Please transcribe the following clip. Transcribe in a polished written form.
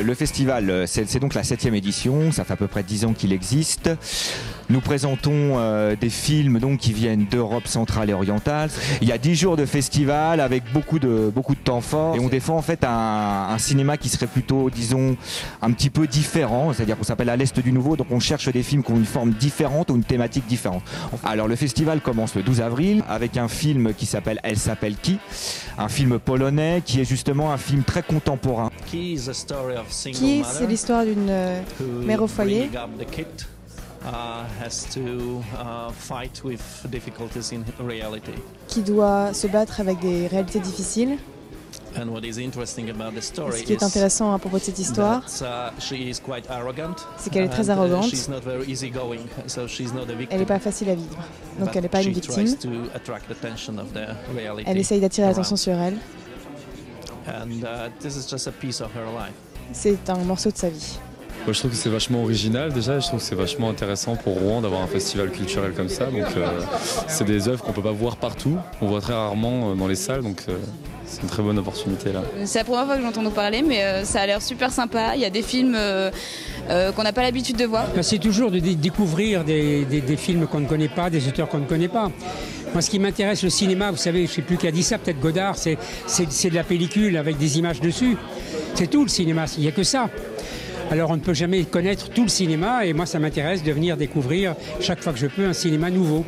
Le festival, c'est donc la 7e édition, ça fait à peu près 10 ans qu'il existe. Nous présentons des films donc, qui viennent d'Europe centrale et orientale. Il y a 10 jours de festival avec beaucoup de temps fort. Et on défend en fait un cinéma qui serait plutôt, disons, un petit peu différent. C'est-à-dire qu'on s'appelle à l'Est du Nouveau, donc on cherche des films qui ont une forme différente ou une thématique différente. Alors le festival commence le 12 avril avec un film qui s'appelle Elle s'appelle qui ? Un film polonais qui est justement un film très contemporain. Qui, c'est l'histoire d'une mère au foyer qui doit se battre avec des réalités difficiles. Ce qui est intéressant à propos de cette histoire, c'est qu'elle est très arrogante. Elle n'est pas facile à vivre, donc elle n'est pas une victime. Elle essaye d'attirer l'attention sur elle. C'est un morceau de sa vie. Moi, je trouve que c'est vachement original déjà, je trouve que c'est vachement intéressant pour Rouen d'avoir un festival culturel comme ça. Donc c'est des œuvres qu'on ne peut pas voir partout, on voit très rarement dans les salles, donc c'est une très bonne opportunité là. C'est la première fois que j'entends nous parler, mais ça a l'air super sympa. Il y a des films qu'on n'a pas l'habitude de voir. C'est toujours de découvrir des films qu'on ne connaît pas, des auteurs qu'on ne connaît pas. Moi, ce qui m'intéresse, le cinéma, vous savez, je ne sais plus qui a dit ça, peut-être Godard, c'est de la pellicule avec des images dessus. C'est tout le cinéma, il n'y a que ça. Alors on ne peut jamais connaître tout le cinéma et moi ça m'intéresse de venir découvrir chaque fois que je peux un cinéma nouveau.